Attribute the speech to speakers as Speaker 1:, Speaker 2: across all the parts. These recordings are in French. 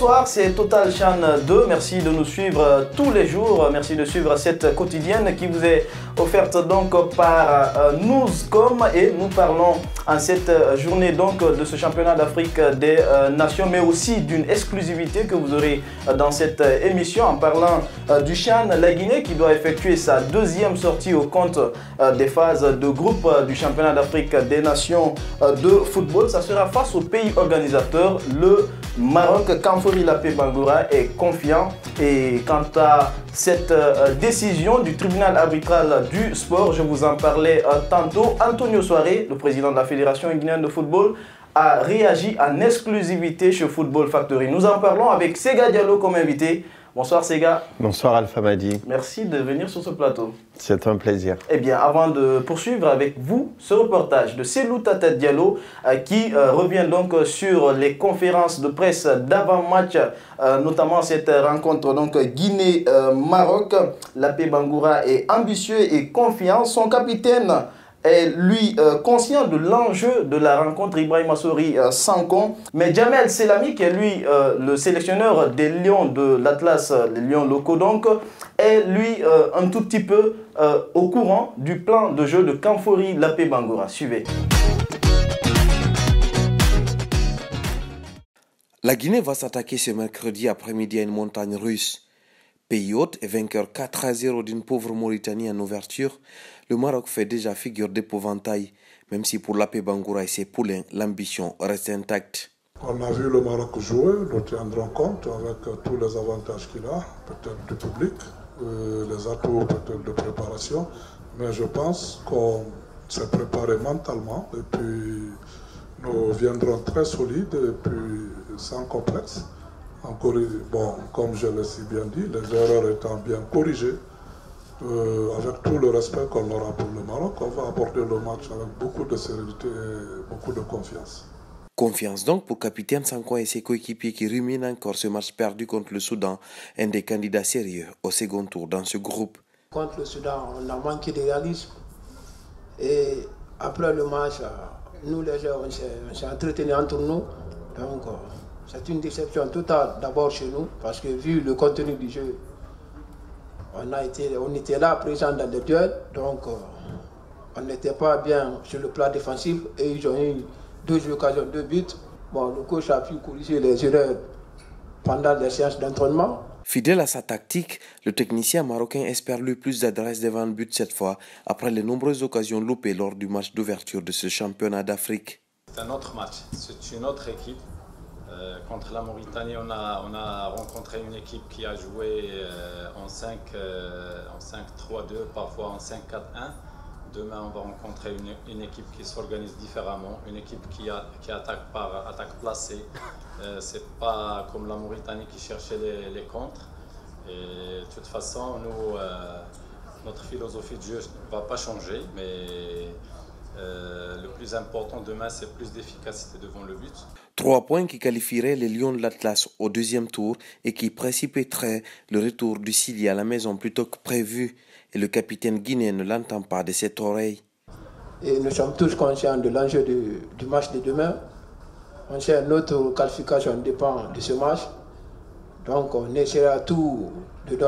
Speaker 1: Bonsoir, c'est Total Chan 2. Merci de nous suivre tous les jours. Merci de suivre cette quotidienne qui vous est offerte donc par Newscom. Et nous parlons en cette journée donc de ce championnat d'Afrique des Nations, mais aussi d'une exclusivité que vous aurez dans cette émission en parlant du Chan, la Guinée, qui doit effectuer sa deuxième sortie au compte des phases de groupe du championnat d'Afrique des Nations de football. Ça sera face au pays organisateur, le Maroc. Kamfori Lapé Bangoura est confiant et quant à cette décision du tribunal arbitral du sport, je vous en parlais tantôt. Antonio Soare, le président de la Fédération guinéenne de football, a réagi en exclusivité chez Football Factory. Nous en parlons avec Sega Diallo comme invité. Bonsoir Sega.
Speaker 2: Bonsoir Alpha Madi.
Speaker 1: Merci de venir sur ce plateau.
Speaker 2: C'est un plaisir.
Speaker 1: Eh bien, avant de poursuivre avec vous ce reportage de Selou Tata Diallo qui revient donc sur les conférences de presse d'avant-match, notamment cette rencontre donc Guinée-Maroc. Lapé Bangoura est ambitieux et confiant. Son capitaine est lui conscient de l'enjeu de la rencontre, Ibrahim Assouri Sankon. Mais Jamel Selami, qui est lui le sélectionneur des Lions de l'Atlas, les Lions locaux donc, est lui un tout petit peu au courant du plan de jeu de Kamfori Lapé Bangoura. Suivez.
Speaker 3: La Guinée va s'attaquer ce mercredi après-midi à une montagne russe. Pays hôte et vainqueur 4-0 d'une pauvre Mauritanie en ouverture, le Maroc fait déjà figure d'épouvantail, même si pour Lapé Bangoura et ses poulains, l'ambition reste intacte.
Speaker 4: On a vu le Maroc jouer, nous tiendrons compte avec tous les avantages qu'il a, peut-être du public, les atouts peut-être de préparation, mais je pense qu'on s'est préparé mentalement et puis nous viendrons très solides et puis sans complexe. Encore, bon, comme je l'ai si bien dit, les erreurs étant bien corrigées, avec tout le respect qu'on aura pour le Maroc, on va aborder le match avec beaucoup de sérénité et beaucoup de confiance.
Speaker 3: Confiance donc pour capitaine Sankon et ses coéquipiers qui ruminent encore ce match perdu contre le Soudan, un des candidats sérieux au second tour dans ce groupe.
Speaker 5: Contre le Soudan, on a manqué de réalisme et après le match, nous les joueurs, on s'est entretenus entre nous. Donc, c'est une déception totale d'abord chez nous parce que vu le contenu du jeu, on était là présent dans les duels, donc on n'était pas bien sur le plan défensif et ils ont eu 2 occasions, 2 buts. Bon, le coach a pu corriger les erreurs pendant les séances d'entraînement.
Speaker 3: Fidèle à sa tactique, le technicien marocain espère lui plus d'adresse devant le but cette fois, après les nombreuses occasions loupées lors du match d'ouverture de ce championnat d'Afrique.
Speaker 6: C'est un autre match, c'est une autre équipe. Contre la Mauritanie, on a rencontré une équipe qui a joué en 5-3-2, parfois en 5-4-1. Demain, on va rencontrer une équipe qui s'organise différemment, une équipe qui attaque par attaque placée. C'est pas comme la Mauritanie qui cherchait les contres. Et de toute façon, nous, notre philosophie de jeu ne va pas changer, mais le plus important demain, c'est plus d'efficacité devant le but.
Speaker 3: 3 points qui qualifieraient les Lions de l'Atlas au deuxième tour et qui précipiteraient le retour du Sili à la maison plutôt que prévu. Et le capitaine guinéen ne l'entend pas de cette oreille.
Speaker 5: Et nous sommes tous conscients de l'enjeu du match de demain. On sait que notre qualification dépend de ce match. Donc on essaiera tout de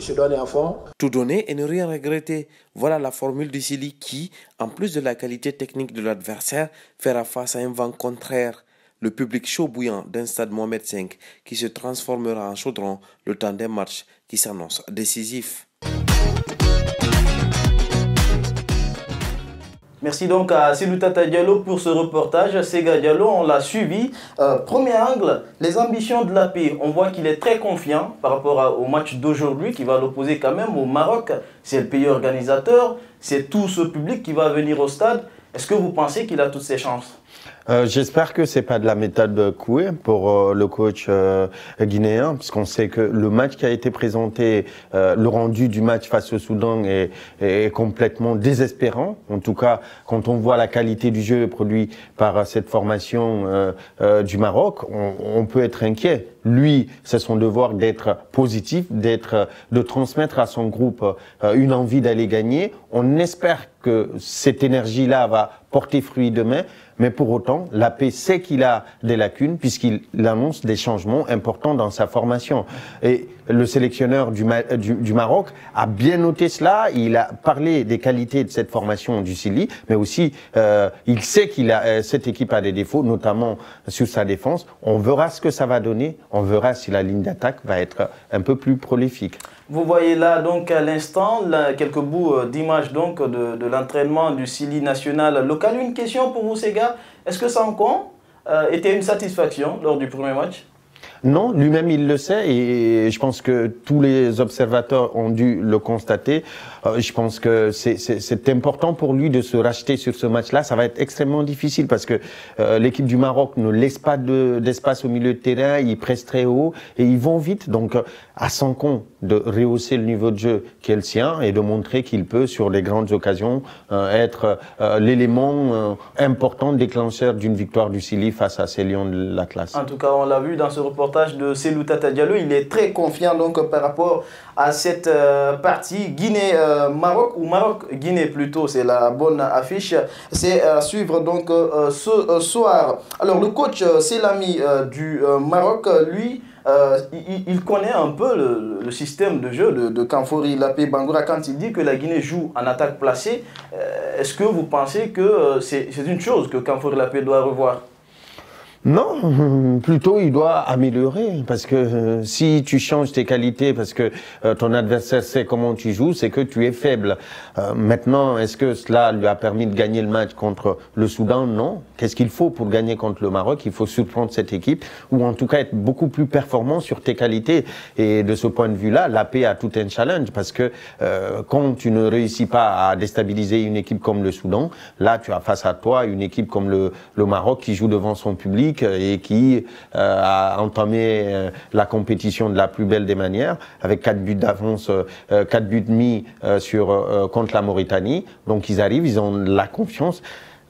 Speaker 5: se donner à fond.
Speaker 3: Tout donner et ne rien regretter. Voilà la formule du Sili qui, en plus de la qualité technique de l'adversaire, fera face à un vent contraire. Le public chaud bouillant d'un stade Mohamed V qui se transformera en chaudron le temps d'un match qui s'annonce décisif.
Speaker 1: Merci donc à Selou Tata Diallo pour ce reportage. Sega Diallo, on l'a suivi. Premier angle, les ambitions de Lapé. On voit qu'il est très confiant par rapport au match d'aujourd'hui qui va l'opposer quand même au Maroc. C'est le pays organisateur, c'est tout ce public qui va venir au stade. Est-ce que vous pensez qu'il a toutes ses chances ?
Speaker 2: J'espère que c'est pas de la méthode Coué pour le coach guinéen, parce qu'on sait que le match qui a été présenté, le rendu du match face au Soudan est complètement désespérant. En tout cas, quand on voit la qualité du jeu produit par cette formation du Maroc, on peut être inquiet. Lui, c'est son devoir d'être positif, de transmettre à son groupe une envie d'aller gagner. On espère que cette énergie-là va porter fruit demain. Mais pour autant, l'AP sait qu'il a des lacunes puisqu'il annonce des changements importants dans sa formation. Et le sélectionneur du Maroc a bien noté cela. Il a parlé des qualités de cette formation du Sili, mais aussi il sait qu'il a cette équipe a des défauts, notamment sur sa défense. On verra ce que ça va donner. On verra si la ligne d'attaque va être un peu plus prolifique.
Speaker 1: Vous voyez là donc à l'instant quelques bouts d'images donc de l'entraînement du Sili national local. Une question pour vous, Sega. Est-ce que Sanko était une satisfaction lors du premier match?
Speaker 2: Non, lui-même il le sait et je pense que tous les observateurs ont dû le constater. Je pense que c'est important pour lui de se racheter sur ce match-là. Ça va être extrêmement difficile parce que l'équipe du Maroc ne laisse pas d'espace au milieu de terrain, ils pressent très haut et ils vont vite. Donc à Sanko de rehausser le niveau de jeu qui est le sien et de montrer qu'il peut sur les grandes occasions être l'élément important déclencheur d'une victoire du Sili face à ces Lions de l'Atlas.
Speaker 1: En tout cas, on l'a vu dans ce reportage de Selou Tata Diallo, il est très confiant donc par rapport à cette partie Guinée-Maroc ou Maroc-Guinée plutôt, c'est la bonne affiche. C'est à suivre donc ce soir. Alors le coach Selami du Maroc, lui, il connaît un peu le système de jeu de Kamfori Lapé Bangoura quand il dit que la Guinée joue en attaque placée. Est-ce que vous pensez que c'est une chose que Kamfori Lapé doit revoir?
Speaker 2: Non, plutôt il doit améliorer parce que si tu changes tes qualités parce que ton adversaire sait comment tu joues, c'est que tu es faible. Maintenant, est-ce que cela lui a permis de gagner le match contre le Soudan? Non. Qu'est-ce qu'il faut pour gagner contre le Maroc? Il faut surprendre cette équipe ou en tout cas être beaucoup plus performant sur tes qualités. Et de ce point de vue-là, l'AP a tout un challenge parce que quand tu ne réussis pas à déstabiliser une équipe comme le Soudan, là tu as face à toi une équipe comme le Maroc qui joue devant son public et qui a entamé la compétition de la plus belle des manières, avec 4 buts d'avance, 4 buts mis contre la Mauritanie. Donc ils arrivent, ils ont la confiance.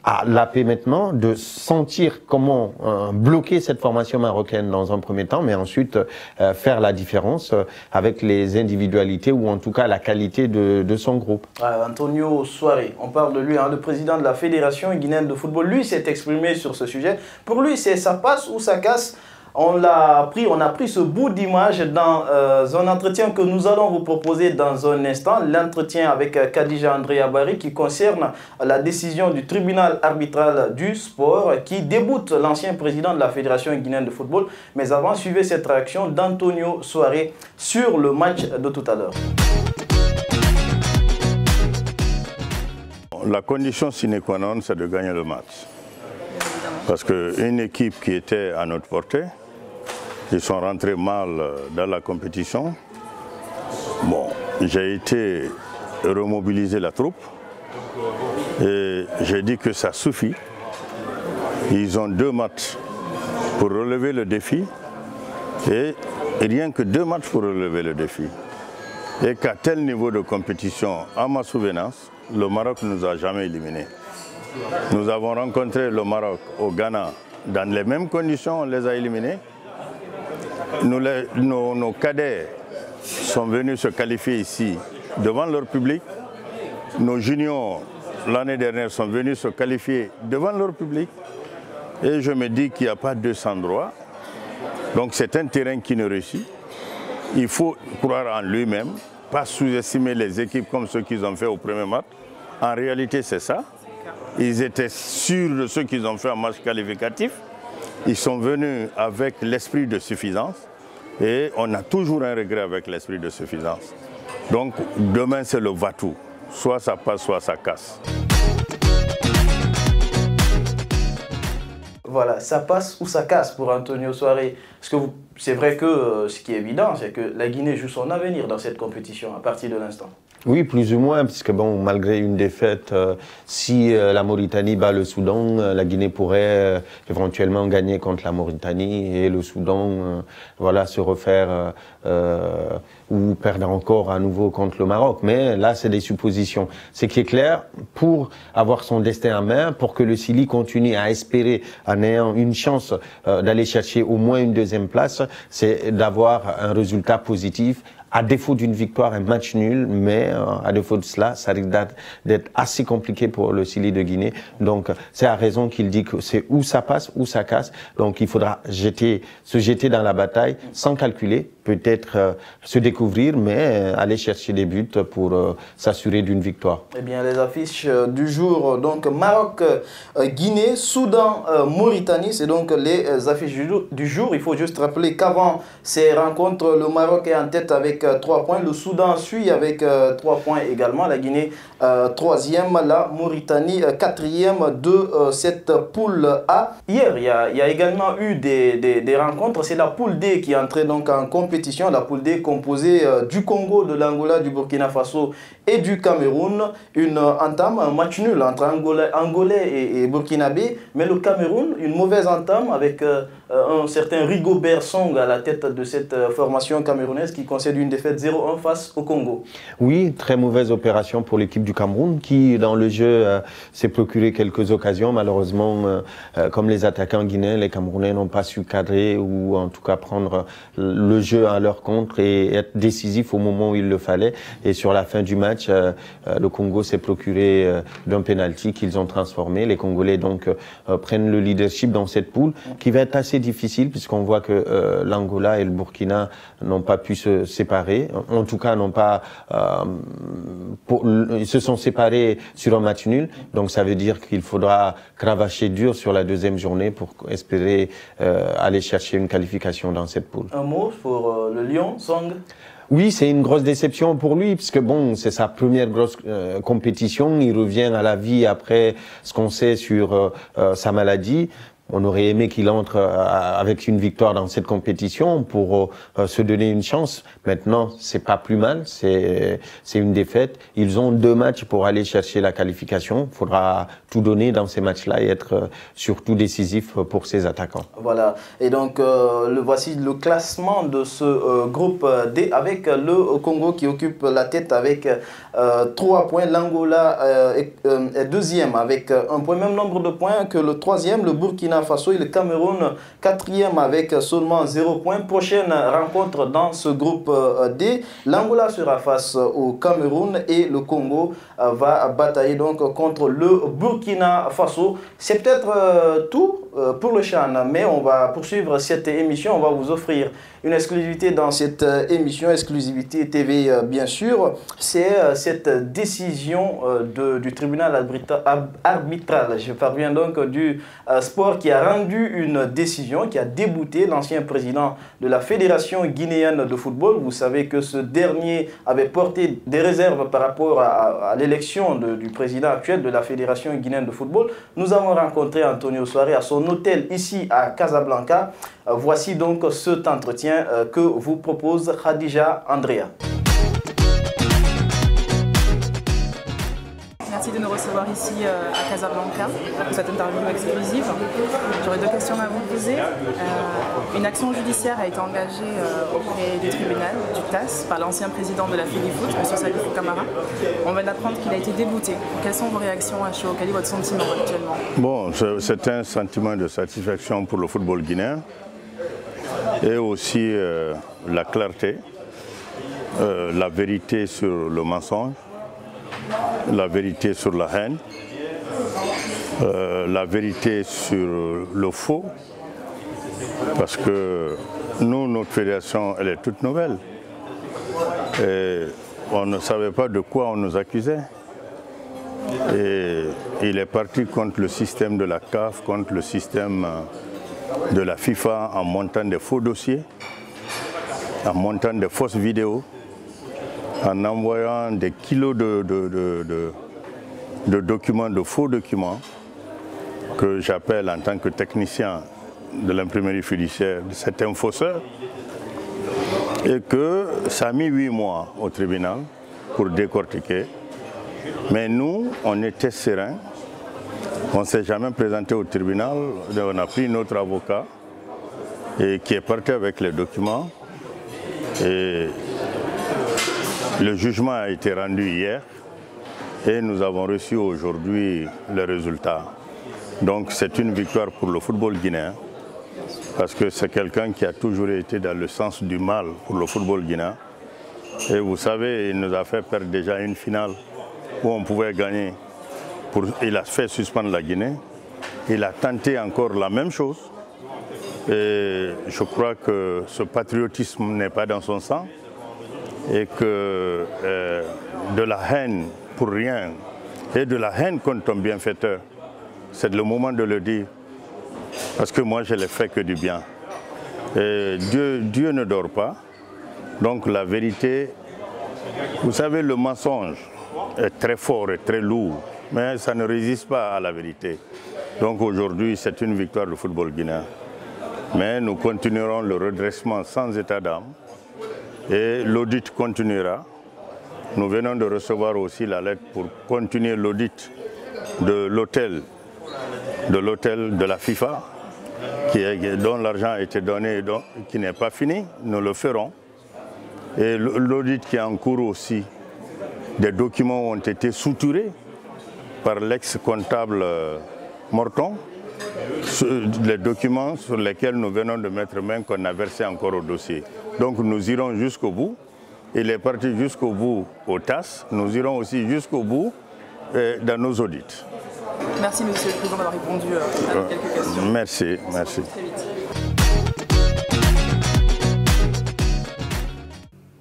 Speaker 2: À l'AP maintenant de sentir comment bloquer cette formation marocaine dans un premier temps, mais ensuite faire la différence avec les individualités ou en tout cas la qualité de son groupe.
Speaker 1: Antonio Souaré, on parle de lui, hein, le président de la Fédération guinéenne de football, lui s'est exprimé sur ce sujet. Pour lui, c'est ça passe ou ça casse. On a pris ce bout d'image dans un entretien que nous allons vous proposer dans un instant, l'entretien avec Khadija André Abari qui concerne la décision du tribunal arbitral du sport qui déboute l'ancien président de la Fédération guinéenne de football. Mais avant, suivez cette réaction d'Antonio Souaré sur le match de tout à l'heure.
Speaker 7: La condition sine qua non, c'est de gagner le match. Parce qu'une équipe qui était à notre portée, ils sont rentrés mal dans la compétition. Bon, j'ai été remobiliser la troupe et j'ai dit que ça suffit. Ils ont 2 matchs pour relever le défi et rien que 2 matchs pour relever le défi. Et qu'à tel niveau de compétition, à ma souvenance, le Maroc ne nous a jamais éliminés. Nous avons rencontré le Maroc au Ghana dans les mêmes conditions, on les a éliminés. Nos cadets sont venus se qualifier ici devant leur public. Nos juniors, l'année dernière, sont venus se qualifier devant leur public. Et je me dis qu'il n'y a pas 200 droits. Donc c'est un terrain qui ne réussit. Il faut croire en lui-même, pas sous-estimer les équipes comme ceux qu'ils ont fait au premier match. En réalité, c'est ça. Ils étaient sûrs de ce qu'ils ont fait en match qualificatif. Ils sont venus avec l'esprit de suffisance et on a toujours un regret avec l'esprit de suffisance. Donc demain c'est le va-tout. Soit ça passe, soit ça casse.
Speaker 1: Voilà, ça passe ou ça casse pour Antonio Souaré. Parce que c'est vrai que ce qui est évident, c'est que la Guinée joue son avenir dans cette compétition à partir de l'instant.
Speaker 2: Oui, plus ou moins, puisque bon, malgré une défaite, si la Mauritanie bat le Soudan, la Guinée pourrait éventuellement gagner contre la Mauritanie et le Soudan, voilà, se refaire ou perdre encore à nouveau contre le Maroc. Mais là, c'est des suppositions. Ce qui est clair, pour avoir son destin en main, pour que le Sili continue à espérer en ayant une chance d'aller chercher au moins une 2e place, c'est d'avoir un résultat positif à défaut d'une victoire, un match nul, mais à défaut de cela, ça risque d'être assez compliqué pour le Sili de Guinée. Donc, c'est à raison qu'il dit que c'est où ça passe, où ça casse. Donc, il faudra se jeter dans la bataille sans calculer, peut-être se découvrir, mais aller chercher des buts pour s'assurer d'une victoire.
Speaker 1: Eh bien, les affiches du jour, donc Maroc-Guinée, Soudan-Mauritanie, c'est donc les affiches du jour. Il faut juste rappeler qu'avant ces rencontres, le Maroc est en tête avec 3 points, le Soudan suit avec 3 points également, la Guinée 3e, la Mauritanie 4e de cette poule A. Hier, il y a également eu des rencontres, c'est la poule D qui est entrée donc en compétition, la poule D composée du Congo, de l'Angola, du Burkina Faso et du Cameroun. Une entame, un match nul entre Angolais et Burkinabé, mais le Cameroun, une mauvaise entame avec un certain Rigobert Song à la tête de cette formation camerounaise qui concède une défaite 0-1 face au Congo.
Speaker 2: Oui, très mauvaise opération pour l'équipe du Cameroun qui, dans le jeu, s'est procuré quelques occasions. Malheureusement, comme les attaquants guinéens, les Camerounais n'ont pas su cadrer ou en tout cas prendre le jeu à leur compte et être décisif au moment où il le fallait. Et sur la fin du match, le Congo s'est procuré d'un penalty qu'ils ont transformé. Les Congolais donc prennent le leadership dans cette poule qui va être assez difficile puisqu'on voit que l'Angola et le Burkina n'ont pas pu se séparer. En tout cas, ils se sont séparés sur un match nul. Donc ça veut dire qu'il faudra cravacher dur sur la deuxième journée pour espérer aller chercher une qualification dans cette poule.
Speaker 1: Un mot pour le Lion, Song?
Speaker 2: Oui, c'est une grosse déception pour lui, puisque bon, c'est sa première grosse compétition. Il revient à la vie après ce qu'on sait sur sa maladie. On aurait aimé qu'il entre avec une victoire dans cette compétition pour se donner une chance. Maintenant, c'est pas plus mal, c'est une défaite. Ils ont 2 matchs pour aller chercher la qualification. Il faudra tout donner dans ces matchs-là et être surtout décisif pour ses attaquants.
Speaker 1: Voilà, et donc voici le classement de ce groupe D avec le Congo qui occupe la tête avec 3 points. L'Angola est deuxième avec 1 point, même nombre de points que le troisième, le Burkina Faso et le Cameroun 4e avec seulement 0 points. Prochaine rencontre dans ce groupe D, l'Angola sera face au Cameroun et le Congo va batailler donc contre le Burkina Faso. C'est peut-être tout pour le CHAN, mais on va poursuivre cette émission. On va vous offrir une exclusivité dans cette émission, exclusivité TV bien sûr. C'est cette décision du tribunal arbitral, je parviens donc du sport, qui a rendu une décision qui a débouté l'ancien président de la Fédération guinéenne de football. Vous savez que ce dernier avait porté des réserves par rapport à l'élection du président actuel de la Fédération guinéenne de football. Nous avons rencontré Antonio Soare à son hôtel ici à Casablanca. Voici donc cet entretien que vous propose Khadija Andrea.
Speaker 8: Merci de nous recevoir ici à Casablanca pour cette interview exclusive. J'aurais 2 questions à vous poser. Une action judiciaire a été engagée auprès du tribunal, du TAS, par l'ancien président de la FEDIFOOT, M. Salifou Camara. On vient d'apprendre qu'il a été débouté. Quelles sont vos réactions à chaud? Quel est votre sentiment actuellement?
Speaker 7: Bon, c'est un sentiment de satisfaction pour le football guinéen et aussi la clarté, la vérité sur le mensonge, la vérité sur la haine, la vérité sur le faux, parce que nous, notre fédération, elle est toute nouvelle. Et on ne savait pas de quoi on nous accusait. Et il est parti contre le système de la CAF, contre le système de la FIFA en montant des faux dossiers, en montant des fausses vidéos, en envoyant des kilos de documents, de faux documents, que j'appelle en tant que technicien de l'imprimerie fiduciaire, c'est un fausseur, et que ça a mis 8 mois au tribunal pour décortiquer. Mais nous, on était sereins, on ne s'est jamais présenté au tribunal, on a pris notre avocat et qui est parti avec les documents. Et le jugement a été rendu hier et nous avons reçu aujourd'hui les résultats. Donc c'est une victoire pour le football guinéen parce que c'est quelqu'un qui a toujours été dans le sens du mal pour le football guinéen. Et vous savez, il nous a fait perdre déjà une finale où on pouvait gagner. Il a fait suspendre la Guinée. Il a tenté encore la même chose. Et je crois que ce patriotisme n'est pas dans son sang et que de la haine pour rien et de la haine contre un bienfaiteur, c'est le moment de le dire. Parce que moi, je n'ai fait que du bien. Et Dieu ne dort pas. Donc la vérité, vous savez, le mensonge est très fort et très lourd, mais ça ne résiste pas à la vérité. Donc aujourd'hui, c'est une victoire du football guinéen. Mais nous continuerons le redressement sans état d'âme et l'audit continuera. Nous venons de recevoir aussi la lettre pour continuer l'audit de l'hôtel de la FIFA, dont l'argent a été donné et qui n'est pas fini. Nous le ferons. Et l'audit qui est en cours aussi, des documents ont été souturés par l'ex-comptable Morton, les documents sur lesquels nous venons de mettre main qu'on a versé encore au dossier. Donc nous irons jusqu'au bout. Il est parti jusqu'au bout au TAS. Nous irons aussi jusqu'au bout dans nos audits.
Speaker 8: Merci Monsieur le Président d'avoir répondu à quelques questions.
Speaker 7: Merci, merci.
Speaker 8: Très vite.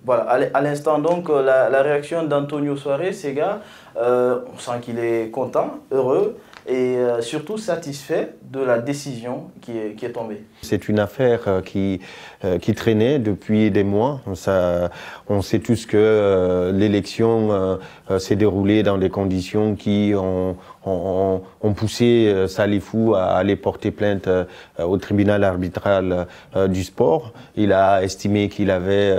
Speaker 1: Voilà, à l'instant donc, la réaction d'Antonio Soares, Sega, on sent qu'il est content, heureux et surtout satisfait de la décision qui est tombée.
Speaker 2: C'est une affaire qui traînait depuis des mois. On sait tous que l'élection s'est déroulée dans des conditions qui ont poussé Salifou à aller porter plainte au tribunal arbitral du sport. Il a estimé qu'il avait,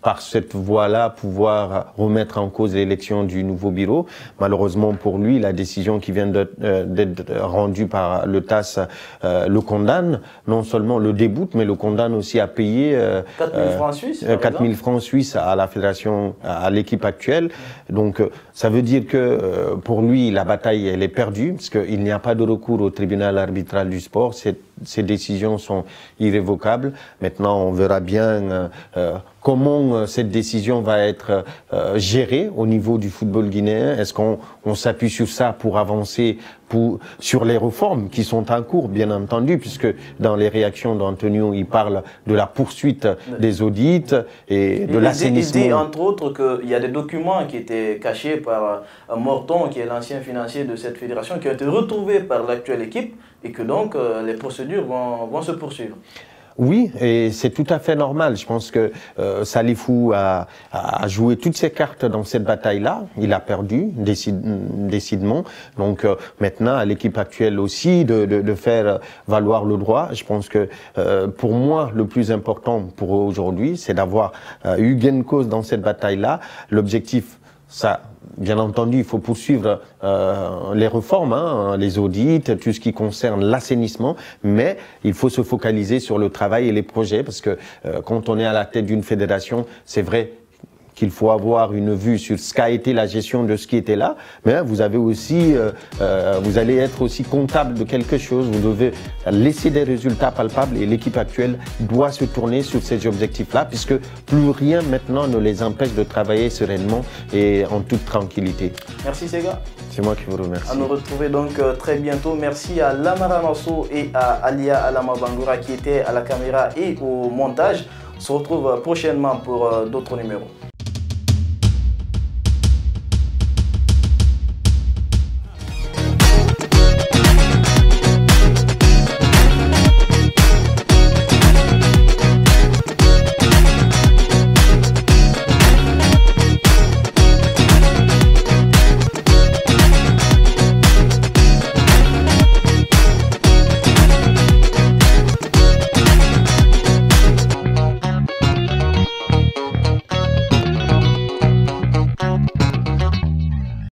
Speaker 2: par cette voie-là, pouvoir remettre en cause l'élection du nouveau bureau. Malheureusement pour lui, la décision qui vient d'être rendue par le TAS le condamne, non seulement le déboute, mais le condamne aussi à payer
Speaker 1: 4 000 francs suisses,
Speaker 2: 4 000 francs suisses à la fédération, à l'équipe actuelle. Donc ça veut dire que pour lui, la bataille elle est perdue, parce qu'il n'y a pas de recours au tribunal arbitral du sport. Ces décisions sont irrévocables. Maintenant, on verra bien comment cette décision va être gérée au niveau du football guinéen. Est-ce qu'on s'appuie sur ça pour avancer sur les réformes qui sont en cours, bien entendu, puisque dans les réactions d'Antonio, il parle de la poursuite des audits et de l'assainissement.
Speaker 1: Il dit entre autres qu'il y a des documents qui étaient cachés par Morton, qui est l'ancien financier de cette fédération, qui ont été retrouvés par l'actuelle équipe et que donc les procédures vont se poursuivre.
Speaker 2: Oui, et c'est tout à fait normal. Je pense que Salifou a joué toutes ses cartes dans cette bataille-là. Il a perdu, décidément. Donc maintenant, à l'équipe actuelle aussi, de faire valoir le droit. Je pense que pour moi, le plus important pour aujourd'hui, c'est d'avoir eu gain de cause dans cette bataille-là. L'objectif, ça, bien entendu, il faut poursuivre les réformes, les audits, tout ce qui concerne l'assainissement, mais il faut se focaliser sur le travail et les projets, parce que quand on est à la tête d'une fédération, c'est vrai qu'il faut avoir une vue sur ce qu'a été la gestion de ce qui était là, mais vous avez aussi, vous allez être aussi comptable de quelque chose, vous devez laisser des résultats palpables et l'équipe actuelle doit se tourner sur ces objectifs-là, puisque plus rien maintenant ne les empêche de travailler sereinement et en toute tranquillité.
Speaker 1: Merci Sega.
Speaker 2: C'est moi qui vous remercie.
Speaker 1: À nous retrouver donc très bientôt. Merci à Lamara Masso et à Alia Alama Bangoura qui étaient à la caméra et au montage. On se retrouve prochainement pour d'autres numéros.